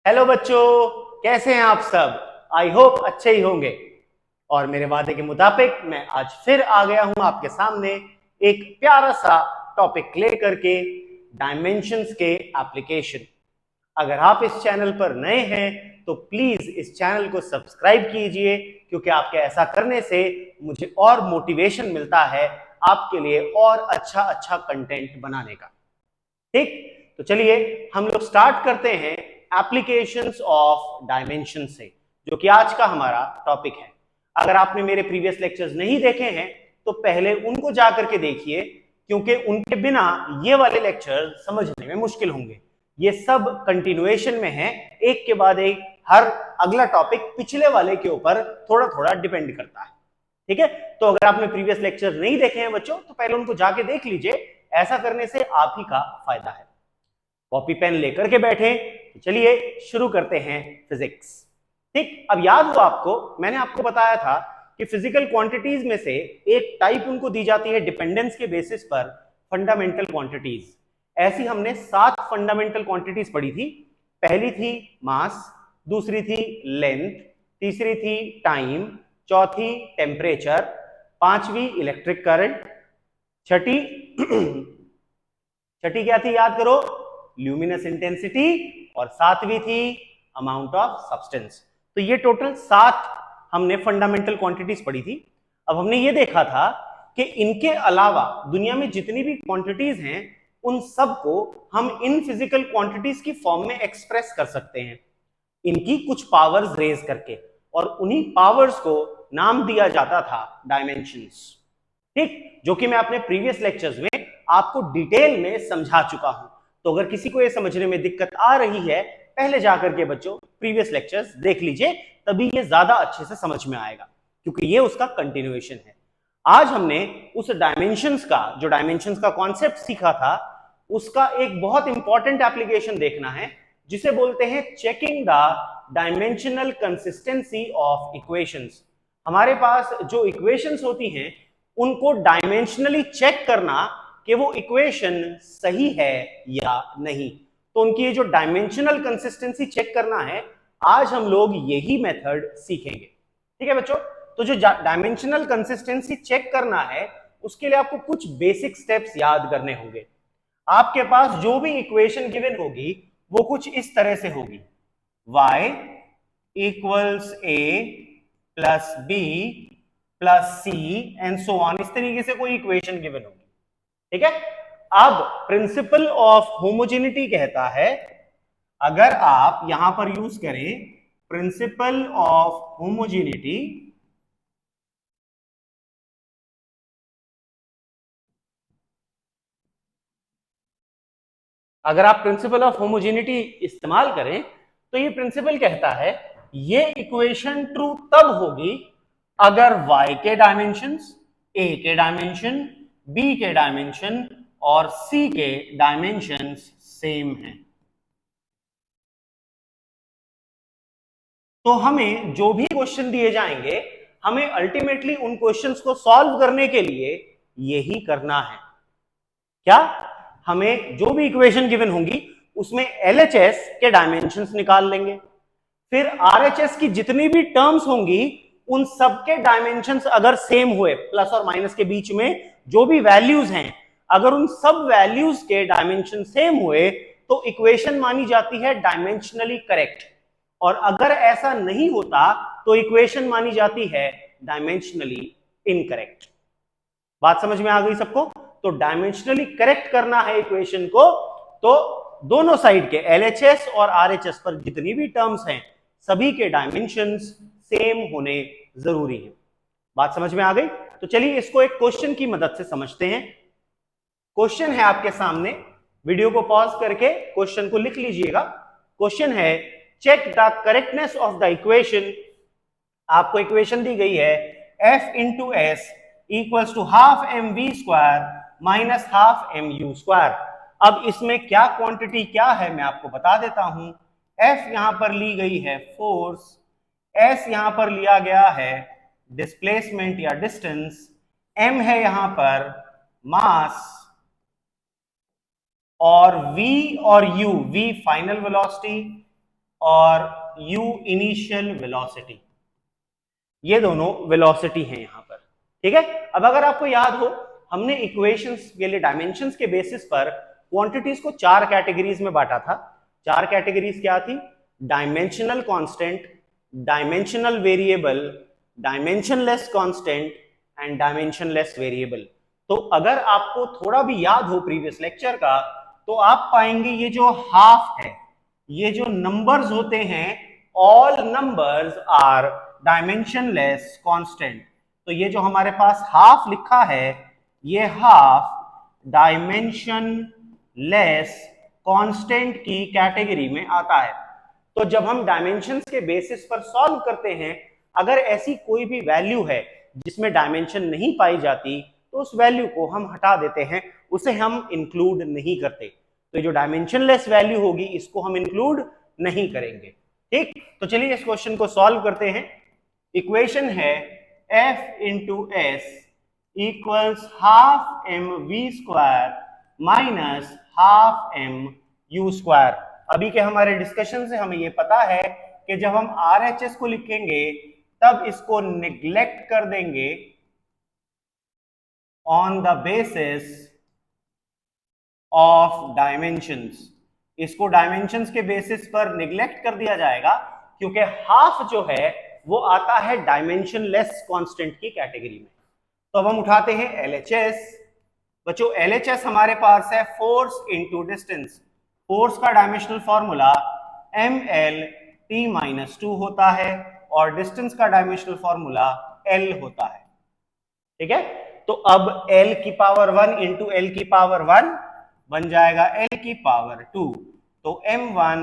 Hello बच्चों, कैसे हैं आप सब। आई होप अच्छे ही होंगे। और मेरे वादे के मुताबिक मैं आज फिर आ गया हूं आपके सामने एक प्यारा सा टॉपिक लेकर के, डायमेंशंस के एप्लीकेशन। अगर आप इस चैनल पर नए हैं तो प्लीज इस चैनल को सब्सक्राइब कीजिए, क्योंकि आपके ऐसा करने से मुझे और मोटिवेशन मिलता है आपके लिए और अच्छा अच्छा कंटेंट बनाने का। ठीक, तो चलिए हम लोग स्टार्ट करते हैं एप्लीकेशंस ऑफ डायमेंशन से, जो कि आज का हमारा टॉपिक है। अगर आपने मेरे प्रीवियस लेक्चर्स नहीं देखे हैं तो पहले उनको जाकर के देखिए, क्योंकि उनके बिना ये वाले लेक्चर समझने में मुश्किल होंगे। ये सब कंटिन्यूएशन में है, एक के बाद एक हर अगला टॉपिक पिछले वाले के ऊपर थोड़ा थोड़ा डिपेंड करता है। ठीक है, तो अगर आपने प्रीवियस लेक्चर नहीं देखे हैं बच्चों तो पहले उनको जाके देख लीजिए, ऐसा करने से आप ही का फायदा है। कॉपी पेन लेकर के बैठे, तो चलिए शुरू करते हैं फिजिक्स। ठीक, अब याद हुआ आपको, मैंने आपको बताया था कि फिजिकल क्वांटिटीज में से एक टाइप उनको दी जाती है डिपेंडेंस के बेसिस पर, फंडामेंटल क्वांटिटीज। ऐसी हमने 7 फंडामेंटल क्वांटिटीज पढ़ी थी। पहली थी मास, दूसरी थी लेंथ, तीसरी थी टाइम, चौथी टेम्परेचर, पांचवी इलेक्ट्रिक करंट, छठी छठी क्या थी याद करो, ल्यूमिनस इंटेंसिटी, और सातवीं थी अमाउंट ऑफ सब्सटेंस। तो ये टोटल 7 हमने फंडामेंटल क्वांटिटीज पढ़ी थी। अब हमने ये देखा था कि इनके अलावा दुनिया में जितनी भी क्वांटिटीज हैं उन सबको हम इन फिजिकल क्वांटिटीज की फॉर्म में एक्सप्रेस कर सकते हैं, इनकी कुछ पावर्स रेज करके, और उन्हीं पावर्स को नाम दिया जाता था डायमेंशंस। ठीक, जो कि मैं अपने प्रीवियस लेक्चर्स में आपको डिटेल में समझा चुका हूं। तो अगर किसी को यह समझने में दिक्कत आ रही है, पहले जाकर के बच्चों प्रीवियस लेक्चर्स देख लीजिए, तभी ये ज्यादा अच्छे से समझ में आएगा, क्योंकि ये उसका कंटिन्यूएशन है। आज हमने उस डायमेंशंस का, जो डायमेंशंस का कॉन्सेप्ट सीखा था, उसका एक बहुत इंपॉर्टेंट एप्लीकेशन देखना है, जिसे बोलते हैं checking the dimensional consistency of equations. हमारे पास जो इक्वेशंस होती हैं उनको डायमेंशनली चेक करना कि वो इक्वेशन सही है या नहीं। तो उनकी ये जो डायमेंशनल कंसिस्टेंसी चेक करना है, आज हम लोग यही मेथड सीखेंगे। ठीक है बच्चों, तो जो डायमेंशनल कंसिस्टेंसी चेक करना है उसके लिए आपको कुछ बेसिक स्टेप्स याद करने होंगे। आपके पास जो भी इक्वेशन गिवन होगी वो कुछ इस तरह से होगी, y equals a plus b plus c and so on, इस तरीके से कोई इक्वेशन गिवन होगी। ठीक है, अब प्रिंसिपल ऑफ होमोजेनिटी कहता है, अगर आप यहां पर यूज करें प्रिंसिपल ऑफ होमोजेनिटी, अगर आप प्रिंसिपल ऑफ होमोजेनिटी इस्तेमाल करें तो ये प्रिंसिपल कहता है ये इक्वेशन ट्रू तब होगी अगर y के डायमेंशंस, a के डायमेंशन, b के डायमेंशन और c के डायमेंशंस सेम हैं। तो हमें जो भी क्वेश्चन दिए जाएंगे, हमें अल्टीमेटली उन क्वेश्चंस को सॉल्व करने के लिए यही करना है। क्या, हमें जो भी इक्वेशन गिवन होंगी उसमें LHS के डायमेंशंस निकाल लेंगे, फिर RHS की जितनी भी टर्म्स होंगी उन सबके डायमेंशंस अगर सेम हुए, प्लस और माइनस के बीच में जो भी वैल्यूज हैं, अगर उन सब वैल्यूज के डायमेंशन सेम हुए तो इक्वेशन मानी जाती है डायमेंशनली करेक्ट, और अगर ऐसा नहीं होता तो इक्वेशन मानी जाती है डायमेंशनली इनकरेक्ट। बात समझ में आ गई सबको? तो डायमेंशनली करेक्ट करना है इक्वेशन को, तो दोनों साइड के LHS और RHS पर जितनी भी टर्म्स हैं सभी के डायमेंशंस सेम होने जरूरी है। बात समझ में आ गई? तो चलिए इसको एक क्वेश्चन की मदद से समझते हैं। क्वेश्चन है आपके सामने, वीडियो को पॉज करके क्वेश्चन को लिख लीजिएगा। क्वेश्चन है, check the correctness of the equation. आपको इक्वेशन दी गई है F into s equals to half m v square minus half m u square. अब इसमें क्या क्वांटिटी क्या है मैं आपको बता देता हूं। F यहां पर ली गई है फोर्स, S यहां पर लिया गया है डिस्प्लेसमेंट या डिस्टेंस, M है यहां पर मास, और V और U, V फाइनल वेलोसिटी, और u इनिशियल वेलोसिटी, ये दोनों वेलोसिटी हैं यहां पर। ठीक है, अब अगर आपको याद हो हमने इक्वेशंस के लिए डायमेंशंस के बेसिस पर क्वांटिटीज को 4 कैटेगरीज में बांटा था। 4 कैटेगरीज क्या थी? Dimensional constant, dimensional variable, dimensionless constant and dimensionless variable. तो अगर आपको थोड़ा भी याद हो प्रीवियस लेक्चर का, तो आप पाएंगे ये जो हाफ है, ये जो नंबर्स होते हैं, all numbers are dimensionless constant. तो ये जो हमारे पास हाफ लिखा है, ये हाफ डायमेंशनलेस कांस्टेंट की कैटेगरी में आता है। तो जब हम डायमेंशंस के बेसिस पर सॉल्व करते हैं, अगर ऐसी कोई भी वैल्यू है जिसमें डायमेंशन नहीं पाई जाती, तो उस वैल्यू को हम हटा देते हैं, उसे हम इंक्लूड नहीं करते। तो जो डायमेंशनलेस वैल्यू होगी इसको हम इंक्लूड नहीं करेंगे। ठीक, तो चलिए इस क्वेश्चन को सॉल्व करते हैं। इक्वेशन है f into s equals half m v square minus half m u square. अभी के हमारे डिस्कशन से हमें ये पता है कि जब हम RHS को लिखेंगे तब इसको निग्लेक्ट कर देंगे on the basis of dimensions. इसको डायमेंशंस के बेसिस पर निग्लेक्ट कर दिया जाएगा क्योंकि हाफ जो है वो आता है डायमेंशनलेस कांस्टेंट की कैटेगरी में। तो अब हम उठाते हैं LHS। बच्चों LHS हमारे पास है फोर्स इंटू डिस्टेंस। फोर्स का डायमेंशनल फॉर्मूला mL_t-2 होता है और डिस्टेंस का डायमेंशनल फॉर्मूला L होता है। ठीक है, तो अब L की पावर 1 इंटू L की पावर 1 बन जाएगा L की पावर 2, तो m1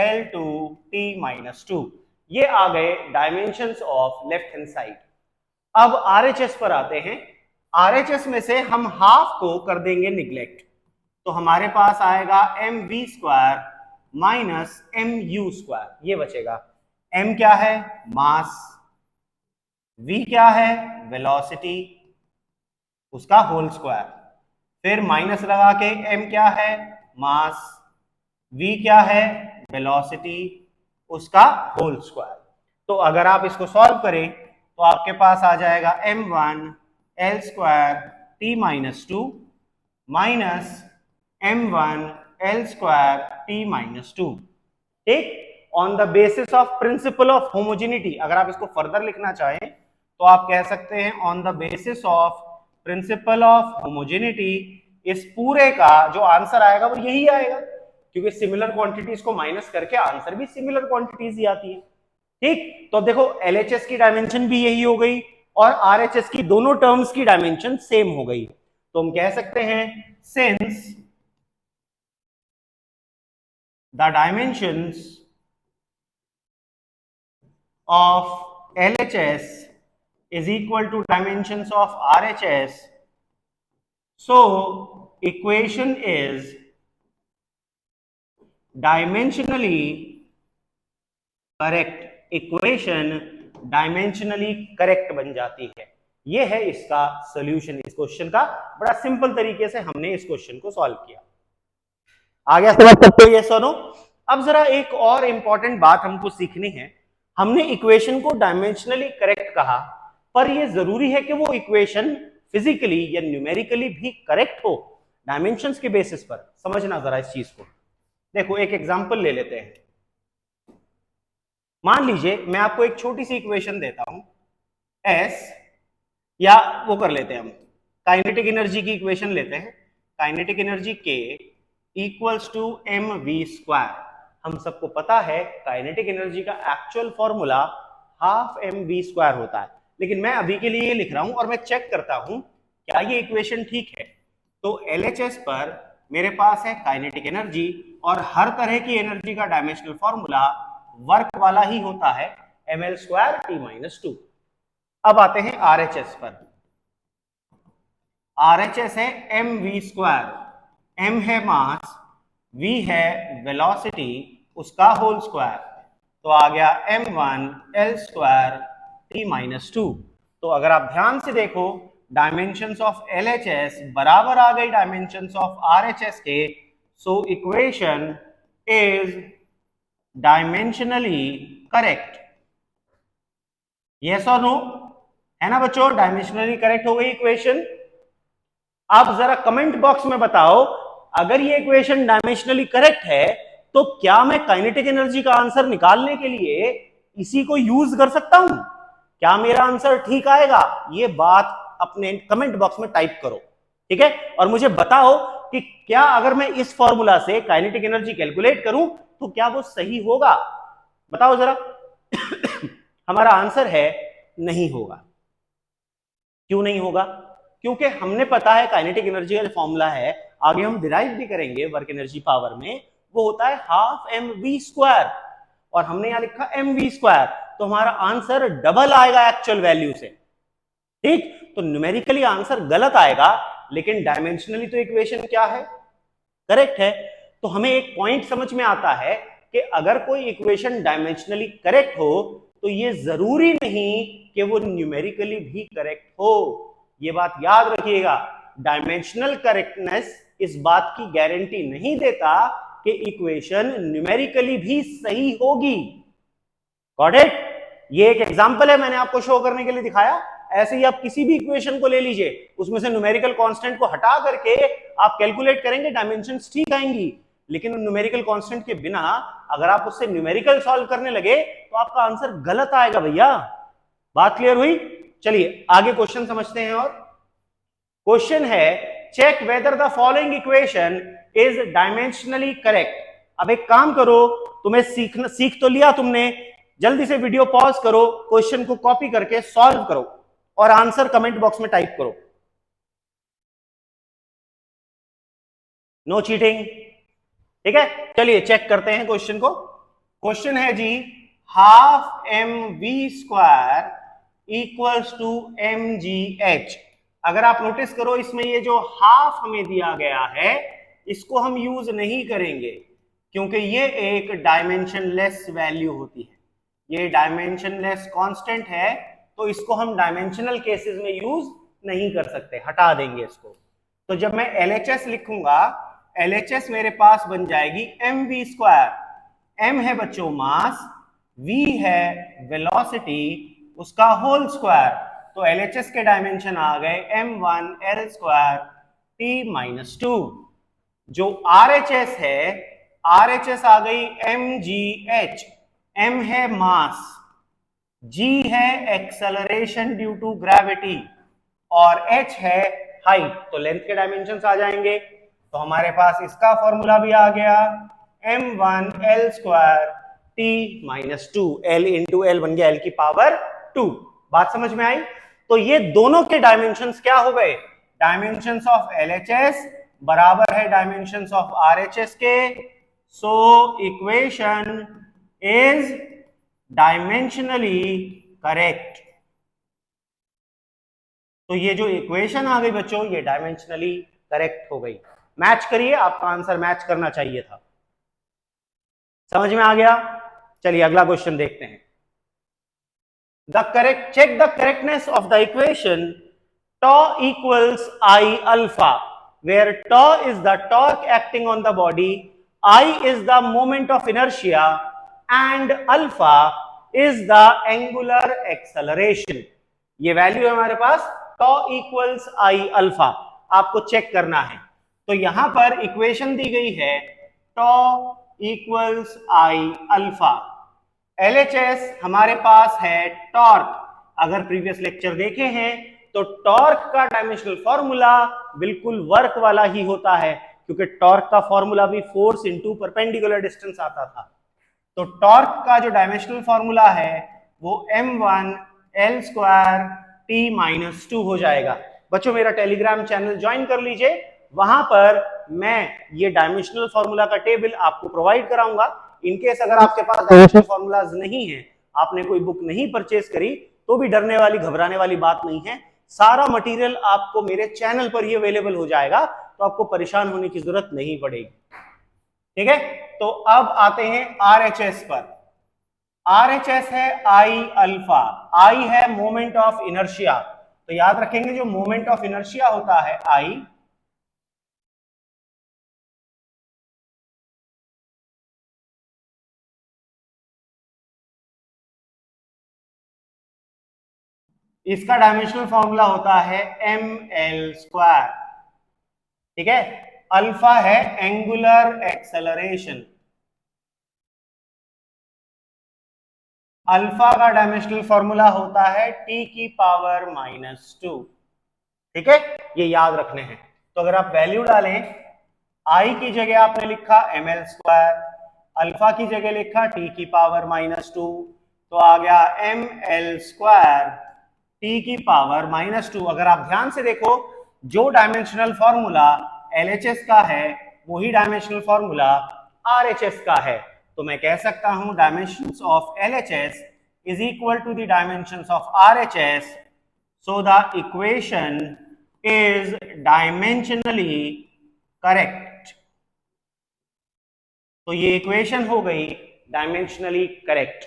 L2t-2। ये आ गए dimensions of left hand side. अब RHS पर आते हैं। RHS में से हम हाफ को कर देंगे निग्लेक्ट, तो हमारे पास आएगा mv square minus mu square, ये बचेगा। m क्या है? मास। v क्या है? वेलोसिटी, उसका होल स्क्वायर। फिर माइनस लगा के m क्या है? मास। v क्या है? वेलोसिटी, उसका होल स्क्वायर। तो अगर आप इसको सॉल्व करें तो आपके पास आ जाएगा m1 L square t-2 minus m1 L square t-2। ठीक, on the basis of principle of homogeneity. अगर आप इसको फर्दर लिखना चाहें तो आप कह सकते हैं on the basis of principle of homogeneity. इस पूरे का जो आंसर आएगा वो यही आएगा, क्योंकि सिमिलर क्वांटिटीज को माइनस करके आंसर भी सिमिलर क्वांटिटीज ही आती है। ठीक, तो अब देखो LHS की डायमेंशन भी यही हो गई और RHS की दोनों टर्म्स की डायमेंशन सेम हो गई। तो हम कह सकते हैं since the dimensions of LHS is equal to dimensions of RHS, so equation is dimensionally correct। Equation dimensionally correct बन जाती है। ये है इसका सॉल्यूशन। इस क्वेश्चन का बड़ा सिंपल तरीके से हमने इस क्वेश्चन को सॉल्व किया। आ गया समझ सकते हो ये सुनो। अब जरा एक और इंपॉर्टेंट बात हमको सीखनी है। हमने इक्वेशन को डायमेंशनली करेक्ट कहा, पर यह जरूरी है कि वो इक्वेशन फिजिकली या न्यूमेरिकली भी करेक्ट हो डायमेंशंस के बेसिस पर। समझना जरा इस चीज को। देखो एक एग्जांपल ले लेते हैं। मान लीजिए मैं आपको एक छोटी सी इक्वेशन देता हूं S, या वो कर लेते हैं हम काइनेटिक एनर्जी की इक्वेशन लेते हैं। Kinetic energy K equals to mv square. हम सबको पता है काइनेटिक एनर्जी का actual formula half mv square होता है, लेकिन मैं अभी के लिए ये लिख रहा हूं और मैं चेक करता हूं क्या ये इक्वेशन ठीक है। तो LHS पर मेरे पास है काइनेटिक एनर्जी और हर तरह की एनर्जी का डायमेंशनल फॉर्मूला वर्क वाला ही होता है ml स्क्वायर t-2। अब आते हैं RHS पर। RHS है mv स्क्वायर। m है मास, v है वेलोसिटी, उसका होल स्क्वायर। तो आ गया m1 L स्क्वायर t-2। तो अगर आप ध्यान से देखो डायमेंशंस ऑफ LHS बराबर आ गई डायमेंशंस ऑफ RHS के। So equation is dimensionally correct, yes और नो, है ना बच्चों, डायमेंशनली करेक्ट हो गई इक्वेशन। आप जरा कमेंट बॉक्स में बताओ, अगर ये इक्वेशन डायमेंशनली करेक्ट है तो क्या मैं काइनेटिक एनर्जी का आंसर निकालने के लिए इसी को यूज कर सकता हूं? क्या मेरा आंसर ठीक आएगा? ये बात अपने कमेंट बॉक्स में टाइप करो, ठीक है। और मुझे बताओ कि क्या अगर मैं इस फॉर्मूला से काइनेटिक एनर्जी कैलकुलेट करूं तो क्या वो सही होगा? बताओ जरा। हमारा आंसर है नहीं होगा। क्यों नहीं होगा? क्योंकि हमने पता है काइनेटिक एनर्जी का जो फॉर्मूला है, आगे हम डिराइव भी करेंगे वर्क एनर्जी पावर में, वो होता है हाफ एम वी स्क्वायर, और हमने यहां लिखा एम वी स्क्वायर, तो हमारा आंसर डबल आएगा एक्चुअल वैल्यू से, ठीक। तो न्यूमेरिकली आंसर गलत आएगा, लेकिन डायमेंशनली तो इक्वेशन क्या है, करेक्ट है। तो हमें एक पॉइंट समझ में आता है कि अगर कोई इक्वेशन डायमेंशनली करेक्ट हो तो ये जरूरी नहीं कि वो न्यूमेरिकली भी करेक्ट हो। ये बात याद रखिएगा, डायमेंशनल करेक्टनेस इस बात की गारंटी नहीं देता कि इक्वेशन न्यूमेरिकली भी सही होगी। Got it? ये एक एग्जांपल है, मैंने आपको शो करने के लिए दिखाया। ऐसे ही आप किसी भी इक्वेशन को ले लीजिए, उसमें से न्यूमेरिकल कांस्टेंट को हटा करके आप कैलकुलेट करेंगे, डायमेंशंस ठीक आएंगी, लेकिन न्यूमेरिकल कांस्टेंट के बिना अगर आप उससे न्यूमेरिकल सॉल्व करने लगे तो आपका आंसर गलत आएगा भैया। बात क्लियर हुई? चलिए आगे क्वेश्चन समझते हैं। और क्वेश्चन है, check whether the following equation is dimensionally correct. अब एक काम करो, तुम्हें सीख तो लिया तुमने, जल्दी से वीडियो पॉज करो, क्वेश्चन को कॉपी करके सॉल्व करो और आंसर कमेंट बॉक्स में टाइप करो। नो चीटिंग, ठीक है। चलिए चेक करते हैं क्वेश्चन को। क्वेश्चन है जी, half m v square equals to m g h. अगर आप नोटिस करो, इसमें ये जो हाफ हमें दिया गया है इसको हम यूज नहीं करेंगे, क्योंकि ये एक डायमेंशनलेस वैल्यू होती है, ये डायमेंशनलेस कांस्टेंट है, तो इसको हम डायमेंशनल केसेस में यूज नहीं कर सकते, हटा देंगे इसको। तो जब मैं LHS लिखूंगा, LHS मेरे पास बन जाएगी एम वी स्क्वायर। एम है बच्चों मास, वी है वेलोसिटी, उसका होल स्क्वायर, तो LHS के डायमेंशन आ गए m1 L² T-2। जो RHS है, RHS आ गई mgh। m है मास, g है एक्सेलरेशन ड्यू टू ग्रेविटी, और h है हाइट, तो लेंथ के डायमेंशंस आ जाएंगे। तो हमारे पास इसका फॉर्मूला भी आ गया, m1 L² T-2, L into L बन गया L की पावर 2। बात समझ में आई? तो ये दोनों के डायमेंशंस क्या हो गए, डायमेंशंस ऑफ LHS बराबर है डायमेंशंस ऑफ RHS के। So equation is dimensionally correct. तो ये जो इक्वेशन आ गई बच्चों, ये डायमेंशनली करेक्ट हो गई। मैच करिए, आपका आंसर मैच करना चाहिए था। समझ में आ गया? चलिए अगला क्वेश्चन देखते हैं। check the correctness of the equation tau equals I alpha, where tau is the torque acting on the body, I is the moment of inertia, and alpha is the angular acceleration. ये value है हमारे पास tau equals I alpha, आपको check करना है। तो यहां पर equation दी गई है tau equals I alpha। LHS हमारे पास है टॉर्क। अगर प्रीवियस लेक्चर देखे हैं तो टॉर्क का डायमेंशनल फॉर्मूला बिल्कुल वर्क वाला ही होता है, क्योंकि टॉर्क का फॉर्मूला भी फोर्स इनटू परपेंडिकुलर डिस्टेंस आता था। तो टॉर्क का जो डायमेंशनल फॉर्मूला है वो m1 L² T-2 हो जाएगा। बच्चों मेरा टेलीग्राम चैनल ज्वाइन कर लीजिए, वहां पर मैं ये डायमेंशनल फॉर्मूला का टेबल आपको प्रोवाइड कराऊंगा। इनकेस अगर आपके पास डायमेंशनल फॉर्मूलाज नहीं है, आपने कोई बुक नहीं परचेज करी, तो भी डरने वाली घबराने वाली बात नहीं है। सारा मटेरियल आपको मेरे चैनल पर ही अवेलेबल हो जाएगा, तो आपको परेशान होने की जरूरत नहीं पड़ेगी, ठीक है। तो अब आते हैं RHS पर। RHS है I अल्फा, I है मोमेंट ऑफ इनर्शिया, तो याद रखेंगे जो मोमेंट ऑफ इनर्शिया होता है I, इसका डायमेंशनल फॉर्मूला होता है ml²। ठीक है, अल्फा है एंगुलर एक्सेलरेशन, अल्फा का डायमेंशनल फॉर्मूला होता है T⁻²। ठीक है, ये याद रखने हैं। तो अगर आप वैल्यू डालें, आई की जगह आपने लिखा ml², अल्फा की जगह लिखा T⁻², तो आ गया ml² T⁻²। अगर आप ध्यान से देखो, जो डायमेंशनल फॉर्मूला LHS का है वही डायमेंशनल फॉर्मूला RHS का है। तो मैं कह सकता हूं dimensions of LHS is equal to the dimensions of RHS, so the equation is dimensionally correct। तो ये इक्वेशन हो गई डायमेंशनली करेक्ट।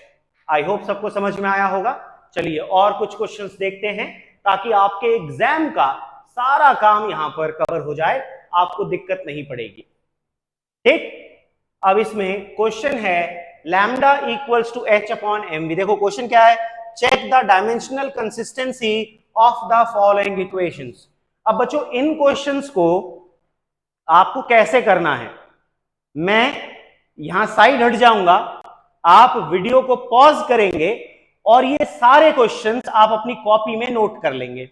आई होप सबको समझ में आया होगा। चलिए और कुछ क्वेश्चंस देखते हैं ताकि आपके एग्जाम का सारा काम यहां पर कवर हो जाए, आपको दिक्कत नहीं पड़ेगी। ठीक, अब इसमें क्वेश्चन है लैम्डा इक्वल्स टू h/mv। देखो क्वेश्चन क्या है, check the dimensional consistency of the following equations. अब बच्चों इन क्वेश्चंस को आपको कैसे करना है, मैं यहां साइड हट जाऊंगा, आप वीडियो को पॉज करेंगे और ये सारे क्वेश्चंस आप अपनी कॉपी में नोट कर लेंगे।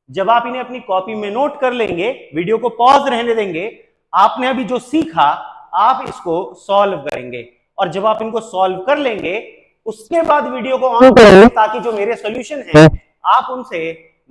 जब आप इन्हें अपनी कॉपी में नोट कर लेंगे, वीडियो को पॉज रहने देंगे, आपने अभी जो सीखा आप इसको सॉल्व करेंगे, और जब आप इनको सॉल्व कर लेंगे उसके बाद वीडियो को ऑन करेंगे ताकि जो मेरे सॉल्यूशन है आप उनसे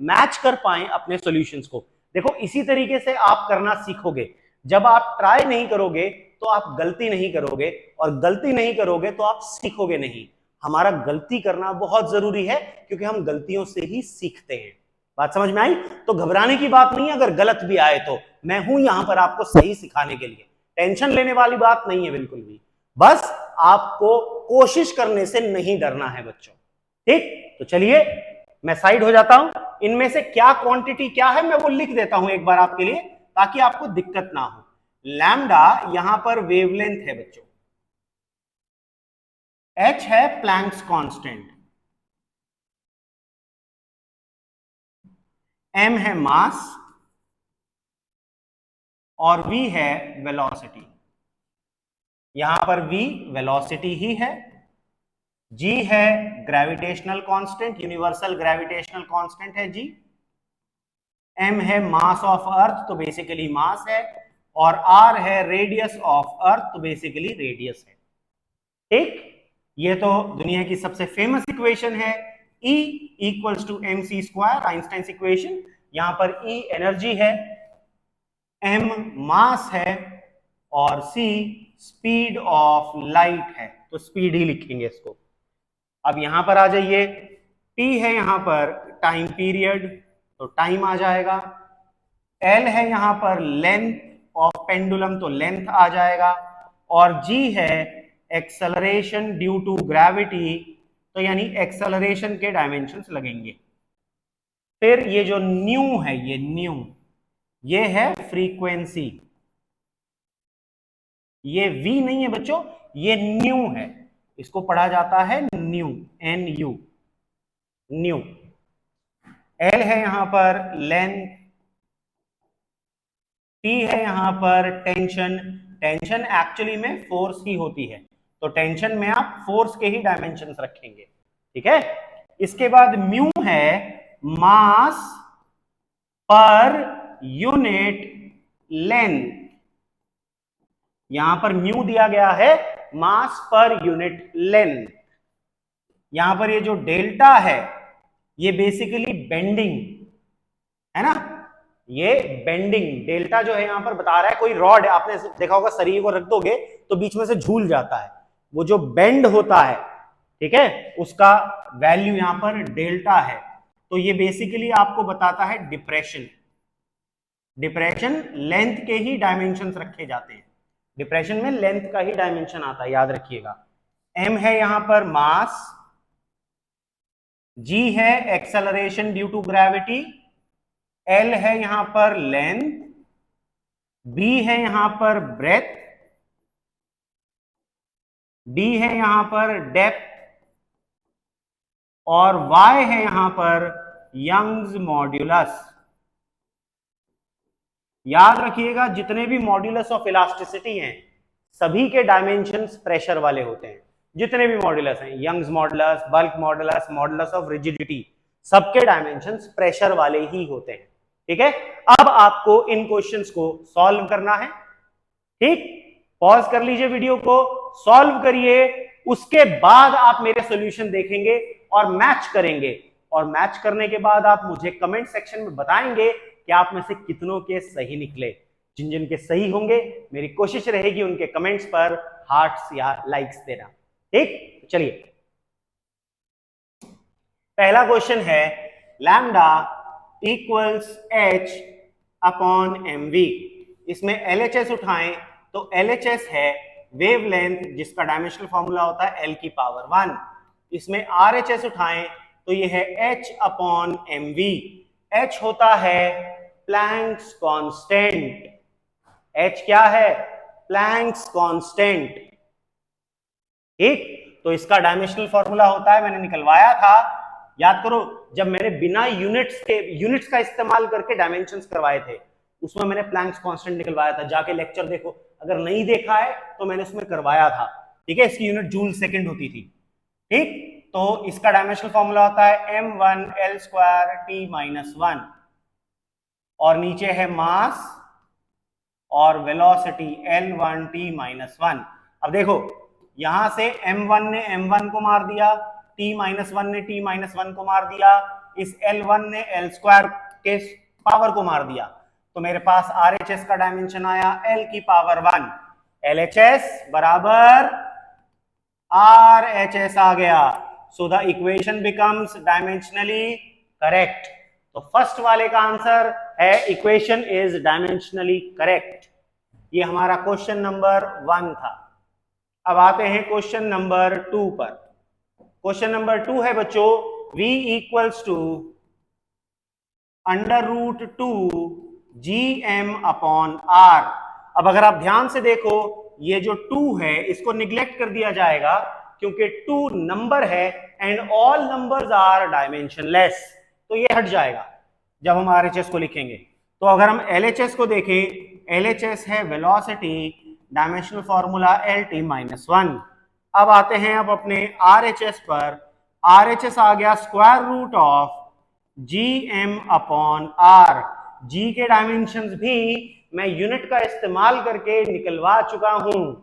मैच कर पाएं अपने सॉल्यूशंस को। देखो इसी तरीके से आप करना सीखोगे। जब आप ट्राई नहीं करोगे तो आप गलती नहीं करोगे, और गलती नहीं करोगे तो आप सीखोगे नहीं। हमारा गलती करना बहुत जरूरी है क्योंकि हम गलतियों से ही सीखते हैं। बात समझ में आई? तो घबराने की बात नहीं है अगर गलत भी आए तो, मैं हूं यहां पर आपको सही सिखाने के लिए। टेंशन लेने वाली बात नहीं है बिल्कुल भी, बस आपको कोशिश करने से नहीं डरना है बच्चों। ठीक, तो चलिए मैं साइड हो जाता हूं। इनमें से क्या क्वांटिटी क्या है मैं वो लिख देता हूं एक बार आपके लिए ताकि आपको दिक्कत ना हो। लैम्डा यहां पर वेवलेंथ है बच्चों, h है प्लैंक्स कांस्टेंट, m है मास और v है वेलोसिटी। यहां पर v वेलोसिटी ही है, g है gravitational constant, universal gravitational constant है g, m है मास ऑफ अर्थ तो बेसिकली मास है, और r है रेडियस ऑफ अर्थ तो बेसिकली रेडियस है। ठीक, ये तो दुनिया की सबसे फेमस इक्वेशन है, E equals to mc², Einstein equation. यहां पर E एनर्जी है, m मास है और c स्पीड ऑफ लाइट है, तो स्पीड ही लिखेंगे इसको। अब यहां पर आ जाइए, t है यहां पर टाइम पीरियड तो टाइम आ जाएगा, l है यहां पर लेंथ ऑफ पेंडुलम तो लेंथ आ जाएगा, और g है एक्सेलरेशन ड्यू टू ग्रेविटी तो यानी एक्सेलरेशन के डायमेंशंस लगेंगे। फिर ये जो न्यू है, ये न्यू, ये है फ्रीक्वेंसी, ये v नहीं है बच्चों, ये न्यू है, इसको पढ़ा जाता है न्यू, NU, न्यू। L है यहां पर लेंथ, T है यहां पर टेंशन, टेंशन एक्चुअली में फोर्स ही होती है, तो टेंशन में आप फोर्स के ही डायमेंशंस रखेंगे। ठीक है, इसके बाद म्यू है मास पर यूनिट लेंथ, यहां पर म्यू दिया गया है मास पर यूनिट लेंथ। यहां पर ये जो डेल्टा है ये बेसिकली बेंडिंग है ना, ये बेंडिंग डेल्टा जो है यहां पर बता रहा है, कोई रॉड है, आपने देखा होगा शरीर को रख दोगे तो बीच में से झूल जाता है, वो जो बेंड होता है, ठीक है, उसका वैल्यू यहां पर डेल्टा है। तो ये बेसिकली आपको बताता है डिप्रेशन, डिप्रेशन लेंथ के ही डायमेंशंस रखे जाते हैं, डिप्रेशन में लेंथ का ही डायमेंशन आता है, याद रखिएगा। m है यहां पर मास, g है acceleration due to gravity, l है यहां पर लेंथ, b है यहां पर ब्रेथ, d है यहां पर डेप्थ, और y है यहां पर यंग्स मॉड्यूलस। याद रखिएगा जितने भी मॉड्यूलस ऑफ इलास्टिसिटी हैं सभी के डायमेंशंस प्रेशर वाले होते हैं। जितने भी मॉड्यूलस हैं, Young's modulus, bulk modulus, modulus of rigidity, सबके डायमेंशंस प्रेशर वाले ही होते हैं। ठीक है, अब आपको इन क्वेश्चंस को सॉल्व करना है। ठीक, पॉज कर लीजिए वीडियो को, सॉल्व करिए, उसके बाद आप मेरे सॉल्यूशन देखेंगे और मैच करेंगे, और मैच करने के बाद आप मुझे कमेंट सेक्शन में बताएंगे कि आप में से कितनों के सही निकले। जिन जिन के सही होंगे मेरी कोशिश रहेगी उनके कमेंट्स पर हार्ट्स या लाइक्स देना। ठीक, चलिए पहला क्वेश्चन है lambda equals h upon m v. इसमें LHS उठाएं तो LHS है वेवलेंथ जिसका डायमेंशनल फॉर्मूला होता है L की पावर 1। इसमें RHS उठाएं तो ये है H upon m v. H होता है प्लैंक्स कांस्टेंट। H क्या है? Planck's constant. ठीक, तो इसका डायमेंशनल फॉर्मूला होता है, मैंने निकलवाया था, याद करो जब मैंने बिना यूनिट्स का इस्तेमाल करके डायमेंशंस करवाए थे उसमें मैंने प्लैंक्स कांस्टेंट निकलवाया था। जाके लेक्चर देखो, अगर नहीं देखा है तो मैंने उसमें करवाया था। ठीक है, इसकी यूनिट जूल सेकंड होती थी। ठीक, तो इसका डायमेंशनल फॉर्मूला होता है m1l²t-1 और नीचे है मास और वेलोसिटी L1t-1। अब देखो यहां से m1 ने m1 को मार दिया, t-1 ने t-1 को मार दिया, इस L1 ने L² के पावर को मार दिया, तो मेरे पास RHS का डायमेंशन आया L की पावर 1। LHS बराबर RHS आ गया, so the equation becomes dimensionally correct. तो फर्स्ट वाले का आंसर है इक्वेशन इज डायमेंशनली करेक्ट। ये हमारा क्वेश्चन नंबर 1 था। अब आते हैं क्वेश्चन नंबर 2 पर। क्वेश्चन नंबर 2 है बच्चों V equals to √2 GM upon R। अब अगर आप ध्यान से देखो ये जो 2 है इसको निग्लेक्ट कर दिया जाएगा क्योंकि 2 नंबर है and all numbers are dimensionless, तो ये हट जाएगा जब हम RHS को लिखेंगे। तो अगर हम LHS को देखें, LHS है वेलोसिटी, डायमेंशनल फॉर्मूला LT-1। अब आते हैं अब अपने RHS पर। RHS आ गया square root of GM upon R। G के डायमेंशंस भी मैं यूनिट का इस्तेमाल करके निकलवा चुका हूं।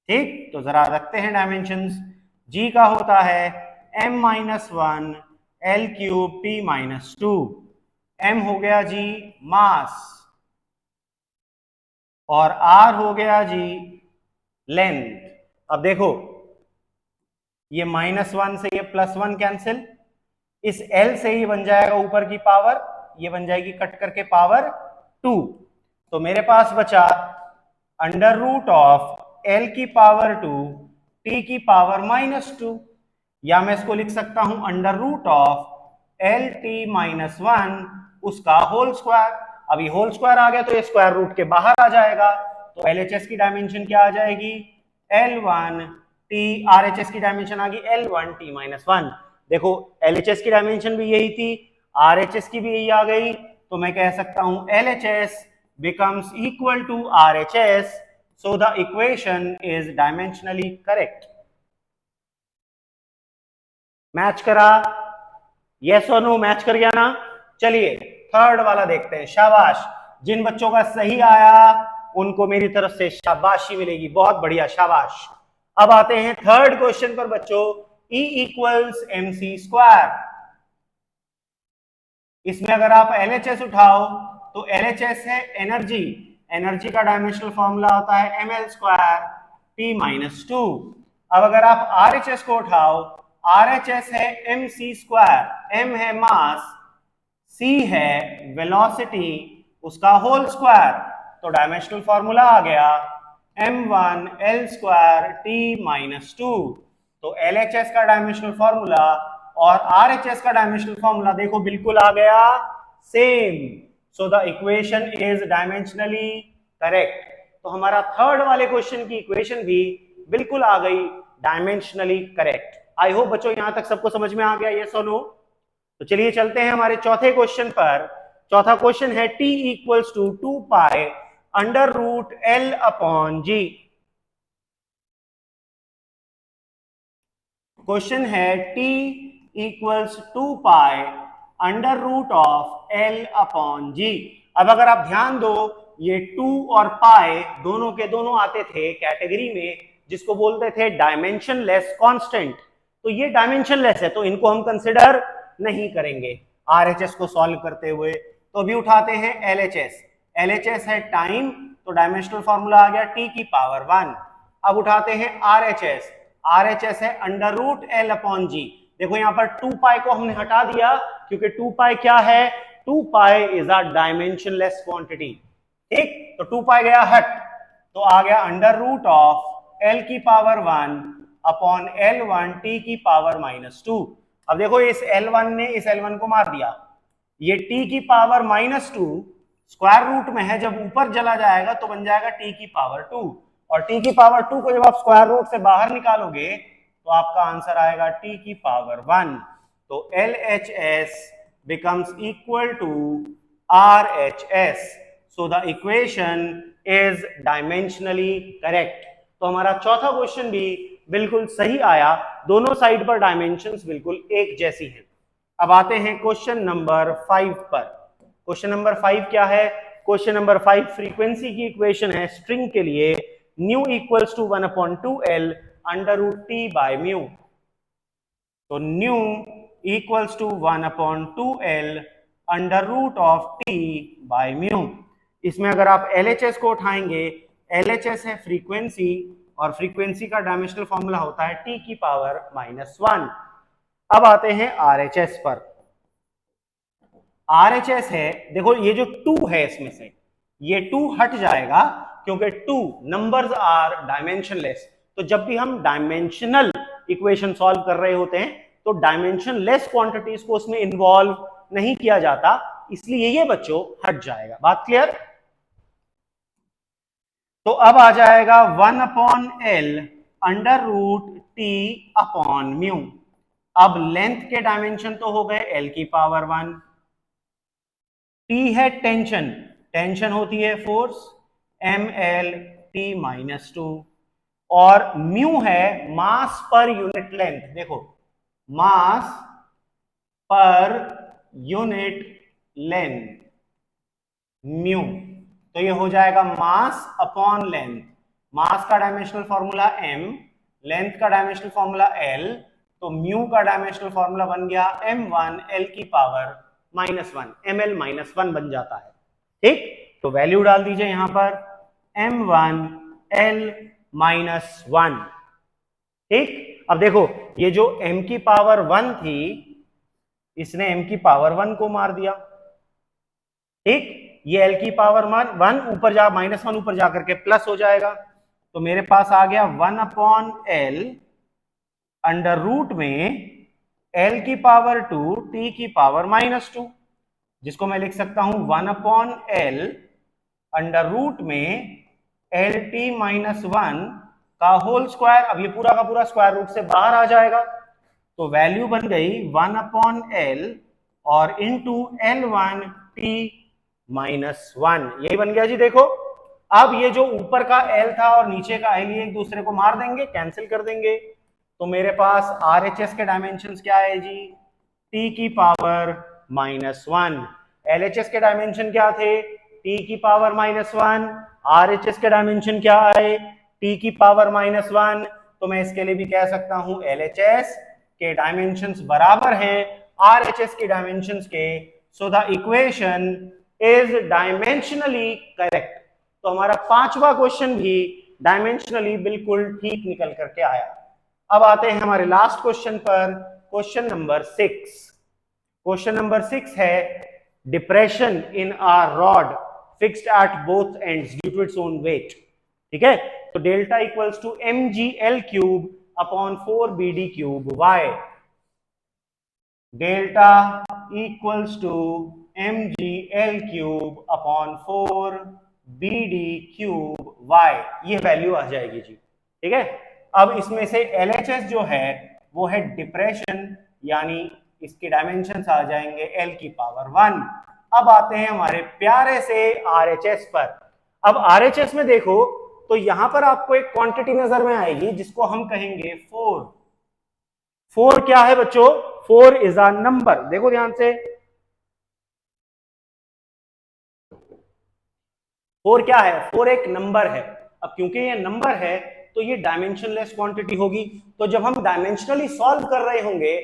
ठीक, तो जरा रखते हैं डायमेंशंस। G का होता है m-1 L³ t-2। M हो गया जी मास और R हो गया जी लेंथ। अब देखो ये -1 से ये +1 कैंसिल, इस L से ही बन जाएगा ऊपर की पावर, ये बन जाएगी कट करके पावर 2। तो मेरे पास बचा √ऑफ L की पावर 2 t की पावर -2, या मैं इसको लिख सकता हूं √ऑफ LT-1 उसका होल स्क्वायर। अभी होल स्क्वायर आ गया तो ये स्क्वायर रूट के बाहर आ जाएगा, तो LHS की डायमेंशन क्या आ जाएगी L1t, RHS की डायमेंशन आ गई L1t-1। देखो LHS की डायमेंशन भी यही थी, RHS की भी यही आ गई, तो मैं कह सकता हूं LHS becomes equal to RHS, so the equation is dimensionally correct। Match करा? यस और नो, मैच कर गया ना? चलिए थर्ड वाला देखते हैं। शाबाश, जिन बच्चों का सही आया उनको मेरी तरफ से शाबाशी मिलेगी, बहुत बढ़िया, शाबाश। अब आते हैं थर्ड क्वेश्चन पर बच्चों, E इक्वल्स mc²। इसमें अगर आप LHS उठाओ तो LHS है एनर्जी, एनर्जी का डायमेंशनल फॉर्मूला होता है ml²t-2। अब अगर आप RHS को उठाओ, RHS है mc², m है मास, c है वेलोसिटी, उसका होल स्क्वायर, तो डायमेंशनल फॉर्मूला आ गया m1l²t-2। तो LHS का डायमेंशनल फॉर्मूला और RHS का डायमेंशनल फॉर्मूला देखो बिल्कुल आ गया same, so the equation is dimensionally correct. तो हमारा थर्ड वाले क्वेश्चन की इक्वेशन भी बिल्कुल आ गई डायमेंशनली करेक्ट। आई होप बच्चों यहां तक सबको समझ में आ गया, यस और नो? तो चलिए चलते हैं हमारे चौथे क्वेश्चन पर। चौथा क्वेश्चन है t equals to 2 pi under root l upon g. Question है t equals 2 pi under root of l upon g. अब अगर आप ध्यान दो, ये 2 और पाई दोनों के दोनों आते थे कैटेगरी में जिसको बोलते थे डायमेंशनलेस कांस्टेंट। तो ये डायमेंशनलेस है तो इनको हम कंसिडर नहीं करेंगे आरएचएस को सॉल्व करते हुए। तो अभी उठाते हैं एलएचएस। एलएचएस है टाइम, तो डायमेंशनल फॉर्मूला आ गया टी की पावर 1। अब उठाते हैं आरएचएस। आरएचएस है अंडर रूट एल अपॉन जी। देखो यहां पर 2 पाई को हमने हटा दिया क्योंकि 2 पाई क्या है, 2 pi is a dimensionless quantity. ठीक, तो 2 पाई गया हट, तो आ गया अंडर रूट ऑफ एल की पावर 1 अपॉन L1 टी की पावर -2। अब देखो इस L1 ने इस L1 को मार दिया, ये टी की पावर -2 स्क्वायर रूट में है, जब ऊपर चला जाएगा तो बन जाएगा टी की पावर 2, और टी की पावर 2 को जब आप स्क्वायर रूट से बाहर निकालोगे तो आपका आंसर आएगा टी की पावर 1। तो LHS becomes equal to RHS. So the equation is dimensionally correct. तो हमारा चौथा क्वेश्चन भी बिल्कुल सही आया, दोनों साइड पर डायमेंशंस बिल्कुल एक जैसी हैं। अब आते हैं क्वेश्चन नंबर 5 पर। क्वेश्चन नंबर 5 क्या है? क्वेश्चन नंबर 5 फ्रीक्वेंसी की इक्वेशन है स्ट्रिंग के लिए, nu equals to 1/2L under root T by mu. तो nu equals to 1/2L under root of T by mu. इसमें अगर आप LHS को उठाएंगे, LHS है फ्रीक्वेंसी, और फ्रीक्वेंसी का डायमेंशनल फॉर्मूला होता है टी की पावर -1। अब आते हैं RHS पर। RHS है, देखो ये जो 2 है इसमें से ये 2 हट जाएगा क्योंकि 2 नंबर्स आर डायमेंशनलेस। तो जब भी हम डायमेंशनल इक्वेशन सॉल्व कर रहे होते हैं तो डायमेंशनलेस क्वांटिटीज को उसमें इन्वॉल्व नहीं किया जाता, इसलिए ये बच्चों हट जाएगा। बात क्लियर? तो अब आ जाएगा 1/L under root t upon mu. अब लेंथ के डायमेंशन तो हो गए L की पावर 1, टी है टेंशन, टेंशन होती है फोर्स ML T -2, और म्यू है मास पर यूनिट लेंथ। देखो मास पर यूनिट लेंथ म्यू, तो ये हो जाएगा मास अपॉन लेंथ। मास का डायमेंशनल फॉर्मूला m, लेंथ का डायमेंशनल फॉर्मूला l, तो म्यू का डायमेंशनल फॉर्मूला बन गया m1 l की पावर -1, ml -1 बन जाता है। ठीक, तो वैल्यू डाल दीजिए यहां पर m1 l -1। ठीक, अब देखो ये जो m की पावर 1 थी, इसने m की पावर 1 को मार दिया। ठीक, ये l की पावर 1 ऊपर जा -1 ऊपर जाकर के प्लस हो जाएगा, तो मेरे पास आ गया 1/L अंडर रूट में l की पावर 2 t की पावर -2, जिसको मैं लिख सकता हूं 1/L अंडर रूट में LT -1 का होल स्क्वायर। अब ये पूरा का पूरा स्क्वायर रूट से बाहर आ जाएगा, तो वैल्यू बन गई 1/L और इंटू L1 T -1, यही बन गया जी। देखो अब ये जो ऊपर का L था और नीचे का L एक दूसरे को मार देंगे, कैंसिल कर देंगे, तो मेरे पास RHS के डायमेंशंस क्या है जी, T की पावर -1। LHS के डायमेंशन क्या थे, T की पावर -1। RHS के डायमेंशन क्या आए, T की पावर -1। तो मैं इसके लिए भी कह सकता हूं LHS के डायमेंशंस बराबर हैं RHS के डायमेंशंस के, so the equation is dimensionally correct. तो हमारा पांचवा क्वेश्चन भी डायमेंशनली बिल्कुल ठीक निकल करके आया। अब आते हैं हमारे लास्ट क्वेश्चन पर, क्वेश्चन नंबर 6। क्वेश्चन नंबर 6 है depression in a rod fixed at both ends due to its own weight. ठीक है, तो delta equals to mgl cube upon 4bd cube y। Delta equals to mgl cube upon 4bd cube y, ये value आ जाएगी जी। ठीक है, अब इसमें से LHS जो है वो है डिप्रेशन, यानी इसके डायमेंशंस आ जाएंगे l की पावर 1। अब आते हैं हमारे प्यारे से RHS पर। अब RHS में देखो तो यहां पर आपको एक क्वांटिटी नजर में आएगी जिसको हम कहेंगे 4। 4 क्या है बच्चों? 4 इज अ नंबर। देखो ध्यान से, 4 क्या है? 4 एक नंबर है। अब क्योंकि ये नंबर है तो ये डायमेंशनलेस क्वांटिटी होगी। तो जब हम डायमेंशनली सॉल्व कर रहे होंगे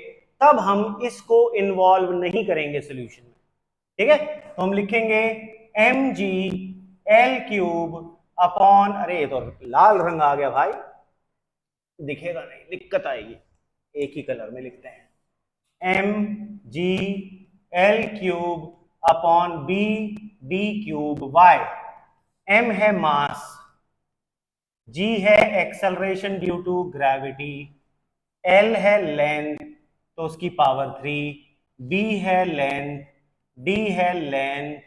तब हम इसको इन्वॉल्व नहीं करेंगे सॉल्यूशन में। ठीक है, तो हम लिखेंगे mg l क्यूब अपॉन, अरे ये तो लाल रंग आ गया भाई, दिखेगा नहीं, दिक्कत आएगी, एक ही कलर में लिखते हैं, mg l cube upon b d cube y। m है मास, g है acceleration due to gravity, l है लेंथ तो उसकी पावर 3, b है लेंथ, d है लेंथ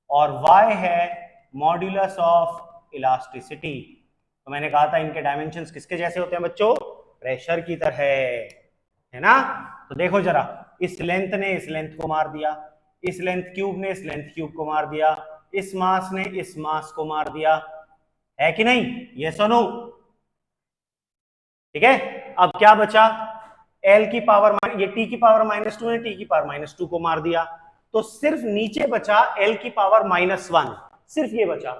और y है मॉड्यूलस ऑफ इलास्टिसिटी। तो मैंने कहा था इनके डायमेंशंस किसके जैसे होते हैं बच्चों? प्रेशर की तरह, है ना। तो देखो जरा, इस लेंथ ने इस लेंथ को मार दिया, इस लेंथ क्यूब ने इस लेंथ क्यूब को मार दिया, इस मास ने इस मास को मार दिया, है कि नहीं? ये सुनो, ठीक है। अब क्या बचा? l की पावर, ये t की पावर -2 ने t की पावर -2 को मार दिया, तो सिर्फ नीचे बचा l की पावर -1, सिर्फ ये बचा।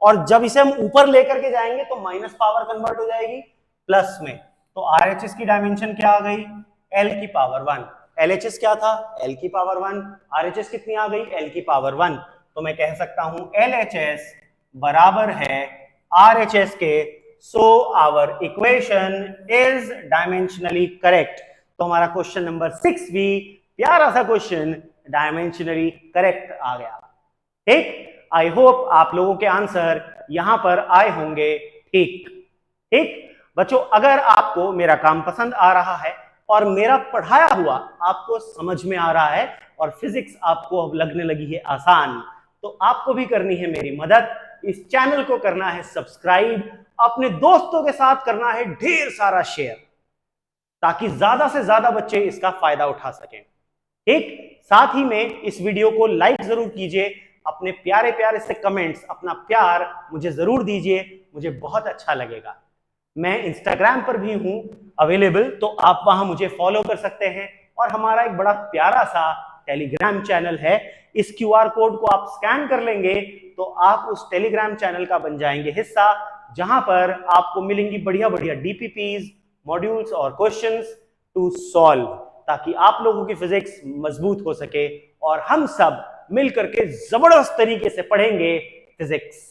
और जब इसे हम ऊपर लेकर के जाएंगे तो माइनस पावर कन्वर्ट हो जाएगी प्लस में। तो RHS की डायमेंशन क्या आ गई? l की पावर 1। LHS क्या था? l की पावर 1। RHS कितनी आ गई? l की पावर 1। तो मैं कह सकता हूं LHS बराबर है RHS के, so our equation is dimensionally correct। तो हमारा क्वेश्चन नंबर 6 भी प्यारा सा क्वेश्चन डायमेंशनली करेक्ट आ गया। ठीक, आई होप आप लोगों के आंसर यहां पर आए होंगे। ठीक ठीक बच्चों, अगर आपको मेरा काम पसंद आ रहा है और मेरा पढ़ाया हुआ आपको समझ में आ रहा है और फिजिक्स आपको अब लगने लगी है आसान, तो आपको भी करनी है मेरी मदद। इस चैनल को करना है सब्सक्राइब, अपने दोस्तों के साथ करना है ढेर सारा शेयर, ताकि ज्यादा से ज्यादा बच्चे इसका फायदा उठा सकें। ठीक, साथ ही में इस वीडियो को लाइक जरूर कीजिए, अपने प्यारे प्यारे से कमेंट्स, अपना प्यार मुझे जरूर दीजिए, मुझे बहुत अच्छा लगेगा। मैं इंस्टाग्राम पर भी हूं अवेलेबल, तो आप वहां मुझे फॉलो कर सकते हैं। और हमारा एक बड़ा प्यारा सा टेलीग्राम चैनल है, इस QR कोड को आप स्कैन कर लेंगे तो आप उस टेलीग्राम चैनल का बन जाएंगे हिस्सा, जहां पर आपको मिलेंगी बढ़िया बढ़िया DPPs, मॉड्यूल्स और क्वेश्चंस टू सॉल्व, ताकि आप लोगों की फिजिक्स मजबूत हो सके और हम सब मिलकर के जबरदस्त तरीके से पढ़ेंगे फिजिक्स।